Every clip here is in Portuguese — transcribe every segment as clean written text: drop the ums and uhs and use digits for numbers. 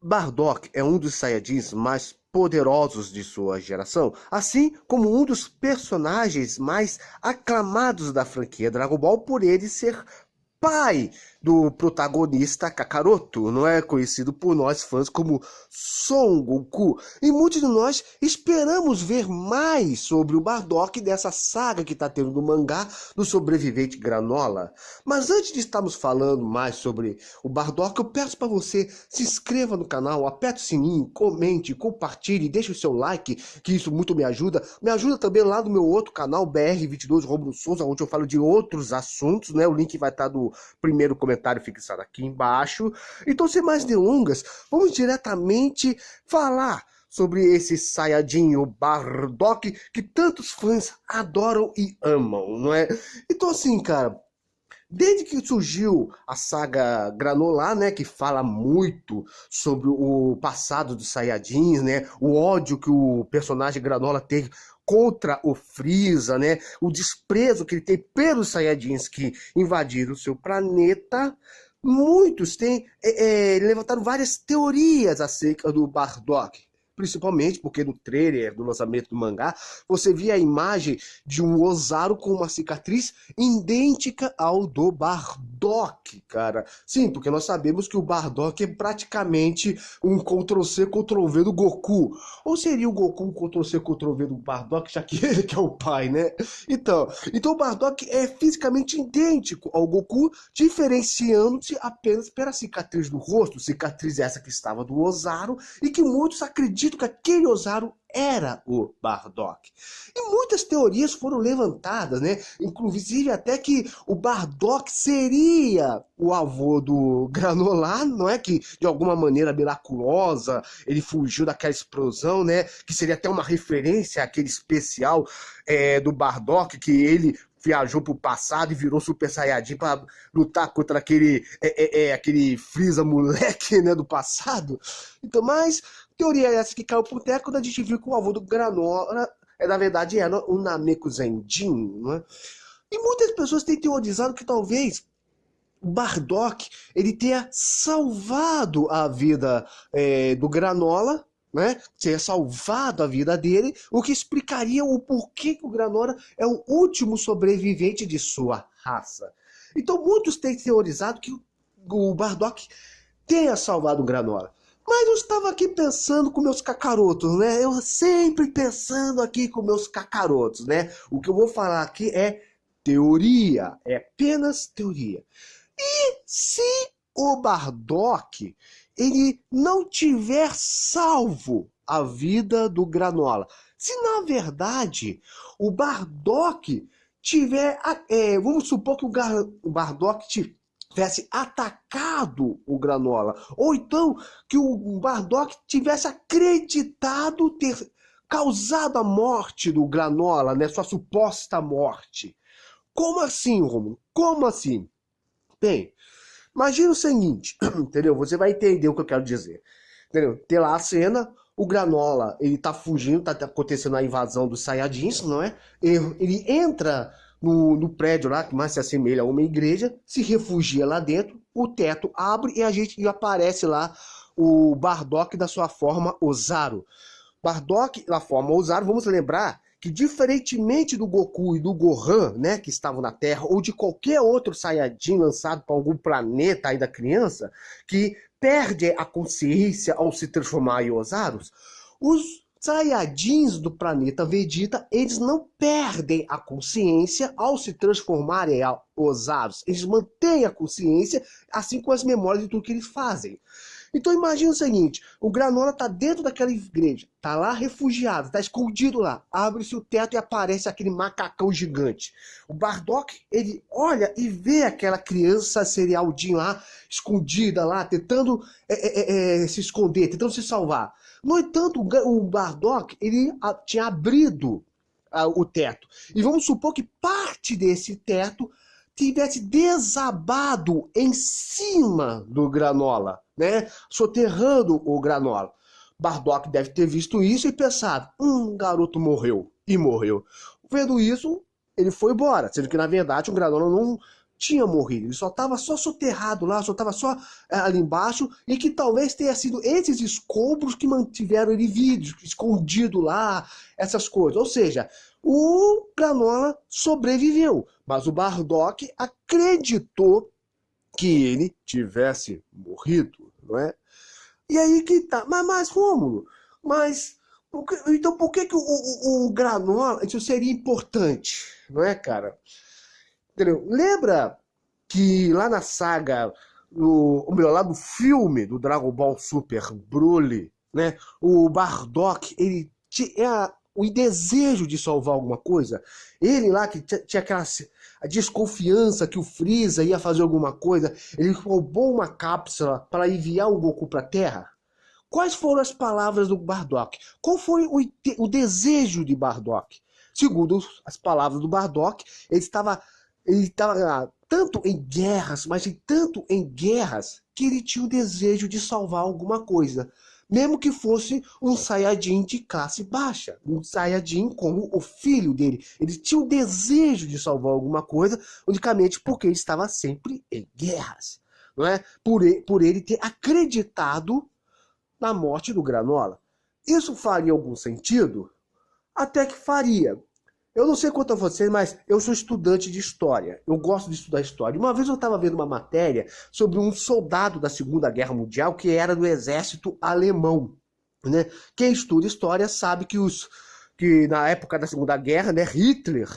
Bardock é um dos Saiyajins mais poderosos de sua geração, assim como um dos personagens mais aclamados da franquia Dragon Ball por ele ser pai do protagonista Kakaroto, não é conhecido por nós fãs como Son Goku. E muitos de nós esperamos ver mais sobre o Bardock dessa saga que está tendo no mangá do sobrevivente Granola. Mas antes de estarmos falando mais sobre o Bardock, eu peço para você se inscreva no canal, aperte o sininho, comente, compartilhe, deixe o seu like, que isso muito me ajuda. Me ajuda também lá no meu outro canal, BR22 Romulo Souza, onde eu falo de outros assuntos, né? O link vai estar no primeiro comentário fixado aqui embaixo. Então, sem mais delongas, vamos diretamente falar sobre esse Saiyajin, o Bardock, que tantos fãs adoram e amam, não é? Então, assim, cara, desde que surgiu a saga Granola, né, que fala muito sobre o passado dos Saiyajins, né, o ódio que o personagem Granola teve contra o Freeza, né, o desprezo que ele tem pelos Saiyajins que invadiram o seu planeta, muitos têm levantaram várias teorias acerca do Bardock. Principalmente porque no trailer do lançamento do mangá, você via a imagem de um Ozaru com uma cicatriz idêntica ao do Bardock, cara. Sim, porque nós sabemos que o Bardock é praticamente um Ctrl-C, Ctrl-V do Goku. Ou seria o Goku um Ctrl-C, Ctrl-V do Bardock, já que ele que é o pai, né? Então o Bardock é fisicamente idêntico ao Goku, diferenciando-se apenas pela cicatriz do rosto, cicatriz essa que estava do Ozaru, e que muitos acreditam que aquele Ozaru era o Bardock. E muitas teorias foram levantadas, né? Inclusive até que o Bardock seria o avô do Granola, não é? Que de alguma maneira miraculosa ele fugiu daquela explosão, né? Que seria até uma referência àquele especial do Bardock, que ele viajou pro passado e virou Super Saiyajin para lutar contra aquele Freeza moleque, né, do passado. Então, mas teoria essa que caiu por terra quando a gente viu que o avô do Granola, na verdade, era o Nameku Zenjin, né? E muitas pessoas têm teorizado que talvez o Bardock ele tenha salvado a vida do Granola, né? Ter salvado a vida dele, o que explicaria o porquê que o Granola é o último sobrevivente de sua raça. Então muitos têm teorizado que o Bardock tenha salvado o Granola. Mas eu estava aqui pensando com meus cacarotos, né? Eu sempre pensando aqui com meus cacarotos, né? O que eu vou falar aqui é teoria, é apenas teoria. E se o Bardock ele não tiver salvo a vida do Granola? Se na verdade o Bardock tiver, vamos supor que o Bardock tivesse atacado o Granola, ou então que o Bardock tivesse acreditado ter causado a morte do Granola, né, sua suposta morte. Como assim, Romulo? Como assim? Bem, imagina o seguinte, entendeu? Você vai entender o que eu quero dizer. Entendeu? Tem lá a cena, o Granola, ele tá fugindo, tá acontecendo a invasão dos Saiyajins, não é? Ele entra no prédio lá, que mais se assemelha a uma igreja, se refugia lá dentro, o teto abre e aparece lá o Bardock da sua forma Ozaru. Bardock, da forma Ozaru, vamos lembrar que diferentemente do Goku e do Gohan, né, que estavam na Terra, ou de qualquer outro Saiyajin lançado para algum planeta ainda criança, que perde a consciência ao se transformar em Ozarus, os Saiyajins do planeta Vegeta, eles não perdem a consciência ao se transformarem em Ozarus. Eles mantêm a consciência, assim como as memórias de tudo que eles fazem. Então imagina o seguinte, o Granola tá dentro daquela igreja, tá lá refugiado, tá escondido lá, abre-se o teto e aparece aquele macacão gigante. O Bardock, ele olha e vê aquela criança serialdinha lá, escondida lá, tentando se esconder, tentando se salvar. No entanto, o Bardock, ele tinha abrido o teto. E vamos supor que parte desse teto tivesse desabado em cima do Granola, né? Soterrando o Granola. Bardock deve ter visto isso e pensado, garoto morreu. E morreu. Vendo isso, ele foi embora, sendo que na verdade o Granola não tinha morrido, ele só estava só soterrado lá, só estava só ali embaixo, e que talvez tenha sido esses escombros que mantiveram ele vivo, escondido lá, essas coisas. Ou seja, o Granola sobreviveu, mas o Bardock acreditou que ele tivesse morrido, não é? E aí que tá. Mas Rômulo, mas então por que o Granola isso seria importante, não é, cara? Entendeu? Lembra que lá na saga, ou melhor, lá no filme do Dragon Ball Super Broly, né? O Bardock, ele tinha o desejo de salvar alguma coisa. Ele lá que tinha aquela a desconfiança que o Freeza ia fazer alguma coisa, ele roubou uma cápsula para enviar o Goku para a Terra. Quais foram as palavras do Bardock? Qual foi o desejo de Bardock? Segundo as palavras do Bardock, ele estava tanto em guerras, mas tanto em guerras, que ele tinha o desejo de salvar alguma coisa. Mesmo que fosse um Saiyajin de classe baixa, um Saiyajin como o filho dele. Ele tinha o desejo de salvar alguma coisa, unicamente porque ele estava sempre em guerras. Não é? Por ele ter acreditado na morte do Granola. Isso faria algum sentido? Até que faria. Eu não sei quanto a vocês, mas eu sou estudante de história. Eu gosto de estudar história. Uma vez eu estava vendo uma matéria sobre um soldado da Segunda Guerra Mundial que era do exército alemão. Né? Quem estuda história sabe que na época da Segunda Guerra, né, Hitler,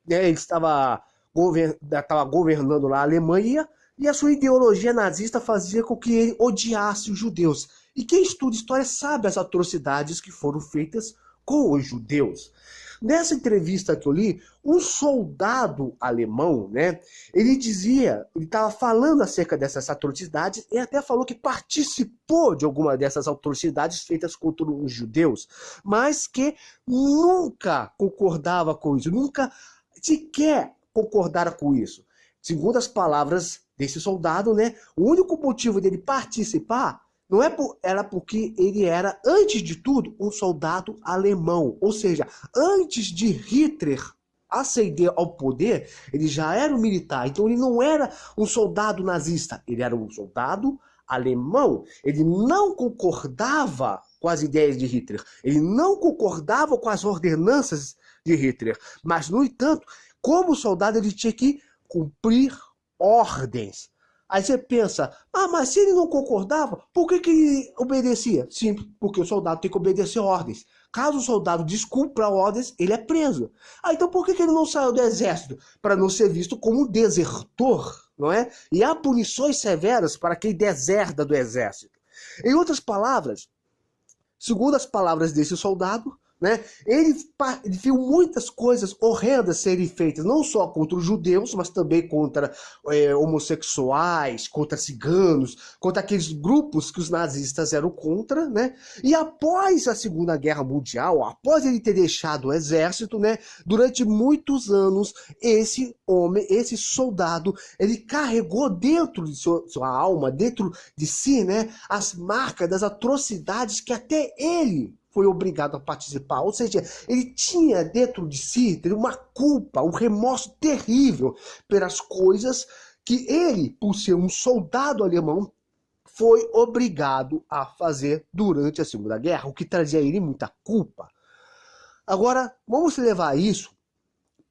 né, ele estava governando lá a Alemanha e a sua ideologia nazista fazia com que ele odiasse os judeus. E quem estuda história sabe as atrocidades que foram feitas com os judeus. Nessa entrevista que eu li, um soldado alemão, né, ele estava falando acerca dessas atrocidades e até falou que participou de alguma dessas atrocidades feitas contra os judeus, mas que nunca concordava com isso, nunca sequer concordara com isso. Segundo as palavras desse soldado, né, o único motivo dele participar era porque ele era, antes de tudo, um soldado alemão. Ou seja, antes de Hitler ascender ao poder, ele já era um militar. Então ele não era um soldado nazista, ele era um soldado alemão. Ele não concordava com as ideias de Hitler. Ele não concordava com as ordenanças de Hitler. Mas, no entanto, como soldado, ele tinha que cumprir ordens. Aí você pensa, mas se ele não concordava, por que ele obedecia? Simples, porque o soldado tem que obedecer ordens. Caso o soldado descumpra ordens, ele é preso. Então por que ele não saiu do exército? Para não ser visto como um desertor, não é? E há punições severas para quem deserta do exército. Em outras palavras, segundo as palavras desse soldado, né, ele viu muitas coisas horrendas serem feitas, não só contra os judeus, mas também contra homossexuais, contra ciganos, contra aqueles grupos que os nazistas eram contra, né? E após a Segunda Guerra Mundial, após ele ter deixado o exército, né, durante muitos anos, esse homem, esse soldado, ele carregou dentro de sua alma, dentro de si, né, as marcas das atrocidades que até ele foi obrigado a participar. Ou seja, ele tinha dentro de si uma culpa, um remorso terrível pelas coisas que ele, por ser um soldado alemão, foi obrigado a fazer durante a Segunda Guerra, o que trazia a ele muita culpa. Agora, vamos levar isso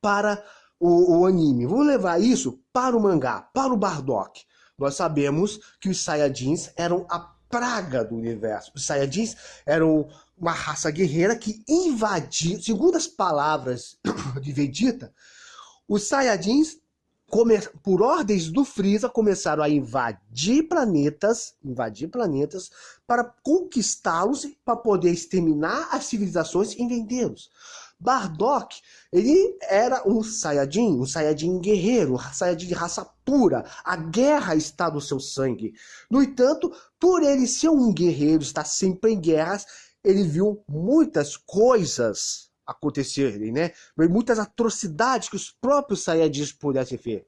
para o anime, vamos levar isso para o mangá, para o Bardock. Nós sabemos que os Saiyajins eram a praga do universo. Os Saiyajins eram uma raça guerreira que invadiu, segundo as palavras de Vegeta, os Saiyajins, por ordens do Freeza, começaram a invadir planetas para conquistá-los, para poder exterminar as civilizações e vendê-los. Bardock, ele era um Saiyajin guerreiro, um Saiyajin de raça pura. A guerra está no seu sangue. No entanto, por ele ser um guerreiro, estar sempre em guerras, ele viu muitas coisas acontecerem, né? Muitas atrocidades que os próprios Saiyajins pudessem ver.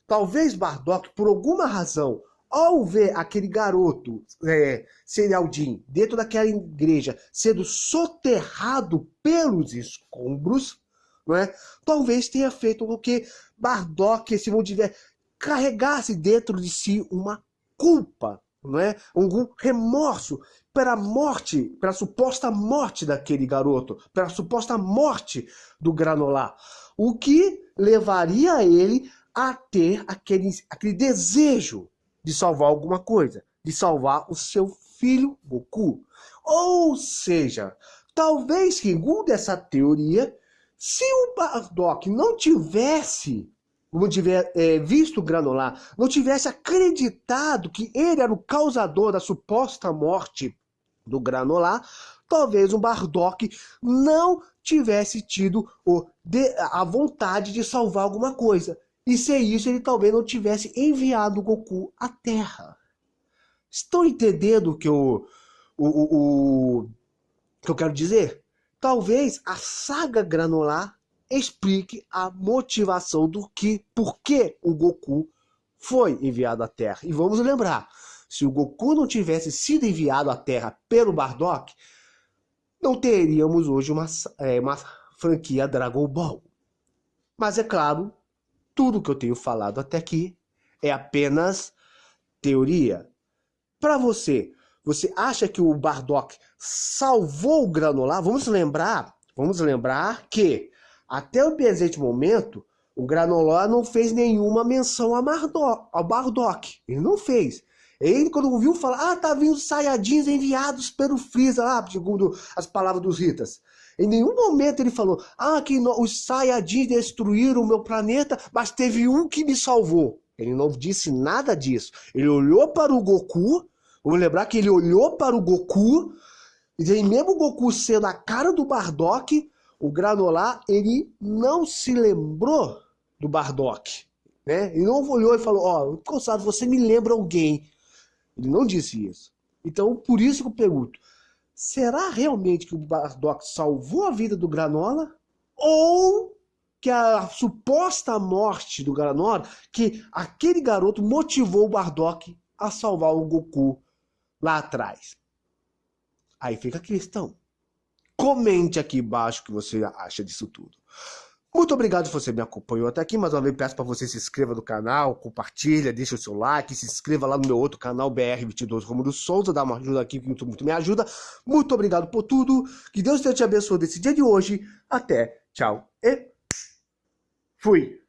Talvez Bardock, por alguma razão, ao ver aquele garoto, Serial-Jin, dentro daquela igreja, sendo soterrado pelos escombros, não é? Talvez tenha feito com que Bardock, esse mundo tiver carregasse dentro de si uma culpa, não é? Um remorso pela morte, pela suposta morte daquele garoto, pela suposta morte do Granolah, o que levaria ele a ter aquele desejo de salvar alguma coisa, de salvar o seu filho Goku. Ou seja, talvez, segundo essa teoria, se o Bardock não tivesse visto o Granolah, não tivesse acreditado que ele era o causador da suposta morte do Granolah, talvez o Bardock não tivesse tido a vontade de salvar alguma coisa. E sem isso, ele talvez não tivesse enviado o Goku à Terra. Estão entendendo o que eu quero dizer? Talvez a saga Granolah explique a motivação por que o Goku foi enviado à Terra. E vamos lembrar, se o Goku não tivesse sido enviado à Terra pelo Bardock, não teríamos hoje uma franquia Dragon Ball. Mas é claro, tudo que eu tenho falado até aqui é apenas teoria. Para você acha que o Bardock salvou o Granolah? Vamos lembrar que até o presente momento o Granolah não fez nenhuma menção ao Bardock. Ele não fez. Ele, quando ouviu falar, tá vindo Saiyajins enviados pelo Freeza lá, segundo as palavras dos Ritas. Em nenhum momento ele falou, que os Saiyajins destruíram o meu planeta, mas teve um que me salvou. Ele não disse nada disso. Ele olhou para o Goku, vamos lembrar que ele olhou para o Goku, e mesmo o Goku sendo a cara do Bardock, o Granolah, ele não se lembrou do Bardock. Né? Ele não olhou e falou, cansado, você me lembra alguém. Ele não disse isso. Então, por isso que eu pergunto, será realmente que o Bardock salvou a vida do Granolah? Ou que a suposta morte do Granolah, que aquele garoto motivou o Bardock a salvar o Goku lá atrás? Aí fica a questão. Comente aqui embaixo o que você acha disso tudo. Muito obrigado se você me acompanhou até aqui. Mais uma vez peço para você se inscreva no canal, compartilha, deixa o seu like, se inscreva lá no meu outro canal, BR22 Romulo Souza, dá uma ajuda aqui que muito me ajuda. Muito obrigado por tudo. Que Deus te abençoe nesse dia de hoje. Até, tchau e fui.